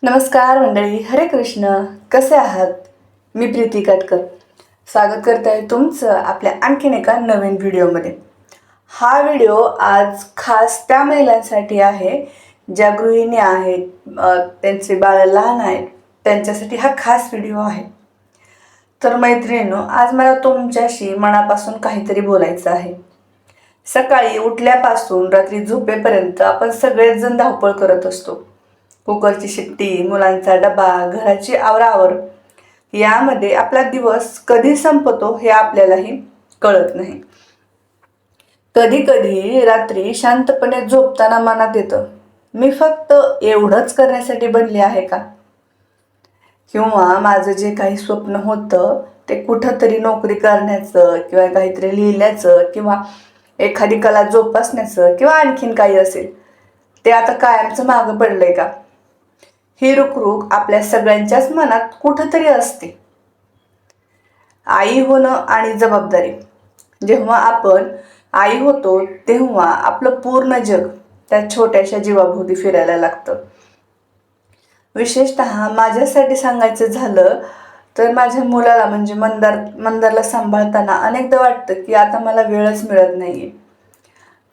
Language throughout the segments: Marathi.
नमस्कार मंडळी, हरे कृष्ण. कसे आहात? मी प्रीती कटकर स्वागत करते आहे तुमचं आपल्या आणखीन एका नवीन व्हिडिओमध्ये. हा व्हिडिओ आज खास त्या महिलांसाठी आहे ज्या गृहिणी आहेत, त्यांचे बाळ लहान आहेत, त्यांच्यासाठी हा खास व्हिडिओ आहे. तर मैत्रिणींनो, आज मला तुमच्याशी मनापासून काहीतरी बोलायचं आहे. सकाळी उठल्यापासून रात्री झोपेपर्यंत आपण सगळेच जण धावपळ करत असतो. कुकरची शिट्टी, मुलांचा डबा, घराची आवरावर, यामध्ये आपला दिवस कधी संपतो हे आपल्यालाही कळत नाही. कधी कधी रात्री शांतपणे झोपताना मनात येतं, मी फक्त एवढंच करण्यासाठी बनले आहे का? किंवा माझं जे काही स्वप्न होतं ते कुठंतरी नोकरी करण्याचं किंवा काहीतरी लिहिण्याचं किंवा एखादी कला जोपासण्याचं किंवा आणखीन काही असेल, ते आता कायमचं मागं पडलंय का? ही रुखरुख आपल्या सगळ्यांच्याच मनात कुठंतरी असते. आई होणं आणि जबाबदारी. जेव्हा आपण आई होतो तेव्हा आपलं पूर्ण जग त्या छोट्याशा जीवाभोवती फिरायला लागतं. विशेषतः माझ्यासाठी सांगायचं झालं तर माझ्या मुलाला म्हणजे मंदारला सांभाळताना अनेकदा वाटतं की आता मला वेळच मिळत नाहीये.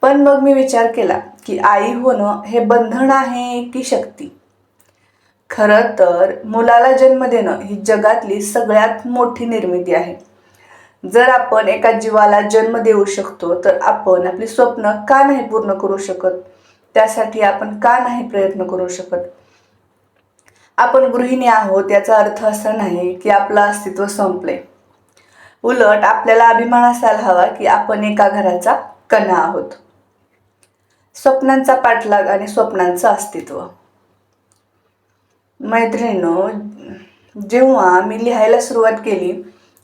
पण मग मी विचार केला की आई होणं हे बंधन आहे की शक्ती? खरं तर मुलाला जन्म देणं ही जगातली सगळ्यात मोठी निर्मिती आहे. जर आपण एका जीवाला जन्म देऊ शकतो तर आपण आपली स्वप्न का नाही पूर्ण करू शकत? त्यासाठी आपण का नाही प्रयत्न करू शकत? आपण गृहिणी आहोत याचा अर्थ असा नाही की आपलं अस्तित्व संपले. उलट आपल्याला अभिमान असायला हवा की आपण एका घराचा कणा आहोत. स्वप्नांचा पाठलाग आणि स्वप्नांचं अस्तित्व. मैत्रिणींनो, जेव्हा मी लिहायला सुरुवात केली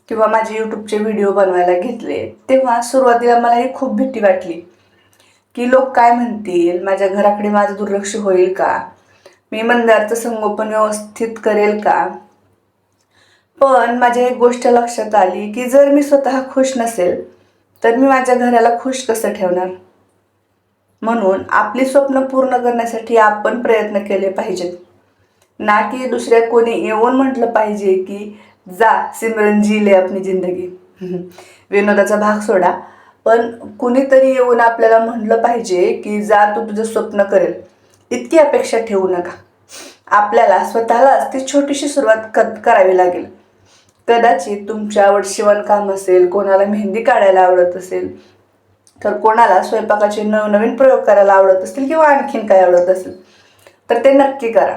किंवा माझे यूट्यूबचे व्हिडिओ बनवायला घेतले तेव्हा सुरुवातीला मलाही खूप भीती वाटली की लोक काय म्हणतील, माझ्या घराकडे माझं दुर्लक्ष होईल का, मी मंदारचं संगोपन व्यवस्थित करेल का? पण माझ्या एक गोष्ट लक्षात आली की जर मी स्वतः खुश नसेल तर मी माझ्या घराला खुश कसं ठेवणार? म्हणून आपली स्वप्न पूर्ण करण्यासाठी आपण प्रयत्न केले पाहिजेत, ना की दुसऱ्या कोणी येऊन म्हटलं पाहिजे की जा सिमरन जी ले अपनी जिंदगी. विनोदाचा भाग सोडा, पण कुणीतरी येऊन आपल्याला म्हटलं पाहिजे की जा तू तुझं स्वप्न करेल, इतकी अपेक्षा ठेवू नका. आपल्याला स्वतःलाच ती छोटीशी सुरुवात करावी लागेल. कदाचित तुमच्या आवड शिवणकाम असेल, कोणाला मेहंदी काढायला आवडत असेल, तर कोणाला स्वयंपाकाचे नवनवीन प्रयोग करायला आवडत असतील किंवा आणखीन काय आवडत असेल तर ते नक्की करा.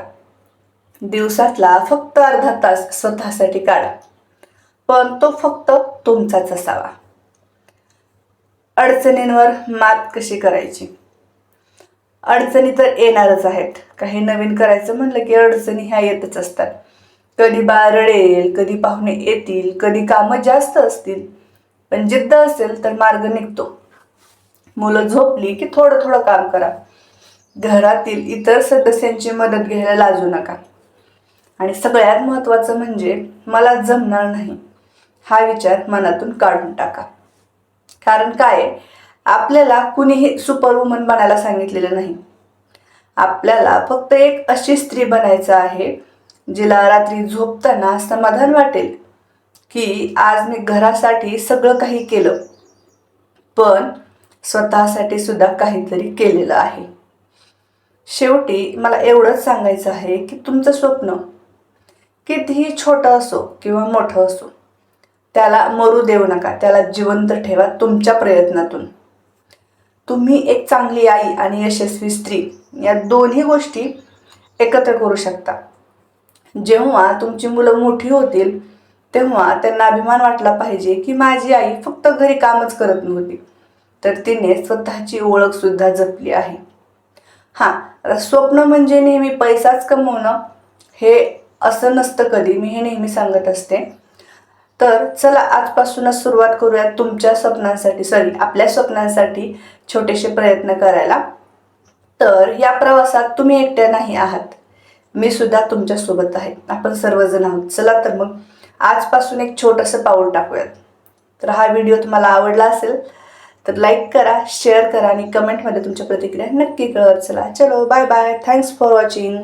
दिवसातला फक्त अर्धा तास स्वतःसाठी काढा, पण तो फक्त तुमचाच असावा. अडचणींवर मात कशी करायची? अडचणी तर येणारच आहेत. काही नवीन करायचं म्हणलं की अडचणी ह्या येतच असतात. कधी बाळ रडेल, कधी पाहुणे येतील, कधी कामं जास्त असतील, पण जिद्द असेल तर मार्ग निघतो. मुलं झोपली की थोडं थोडं काम करा. घरातील इतर सदस्यांची मदत घ्यायला लाजू नका. आणि सगळ्यात महत्त्वाचं म्हणजे मला जमणार नाही हा विचार मनातून काढून टाका. कारण काय, आपल्याला कुणीही सुपरवुमन बनायला सांगितलेलं नाही. आपल्याला फक्त एक अशी स्त्री बनायचं आहे जिला रात्री झोपताना समाधान वाटेल की आज मी घरासाठी सगळं काही केलं, पण स्वतःसाठी सुद्धा काहीतरी केलेलं आहे. शेवटी मला एवढंच सांगायचं आहे की तुमचं स्वप्न कितीही छोटं असो किंवा मोठं असो, त्याला मरू देऊ नका. त्याला जिवंत ठेवा तुमच्या प्रयत्नातून. तुम्ही एक चांगली आई आणि यशस्वी स्त्री या दोन्ही गोष्टी एकत्र करू शकता. जेव्हा तुमची मुलं मोठी होतील तेव्हा त्यांना अभिमान वाटला पाहिजे की माझी आई फक्त घरी कामच करत नव्हती, तर तिने स्वतःची ओळख सुद्धा जपली आहे. हां, स्वप्न म्हणजे नेहमी पैसाच कमवणं हे असं नसतं कधी, मी हे नेहमी सांगत असते. तर चला आजपासूनच सुरुवात करूयात तुमच्या स्वप्नांसाठी आपल्या स्वप्नांसाठी छोटेसे प्रयत्न करायला. तर या प्रवासात तुम्ही एकट्या नाही आहात, मी सुद्धा तुमच्यासोबत आहे. आपण सर्वजण आहोत. चला तर मग आजपासून एक छोटंसं पाऊल टाकूयात. तर हा व्हिडिओ तुम्हाला आवडला असेल तर लाईक करा, शेअर करा आणि कमेंटमध्ये तुमच्या प्रतिक्रिया नक्की कळवा. चला, चलो, bye bye. Thanks for watching.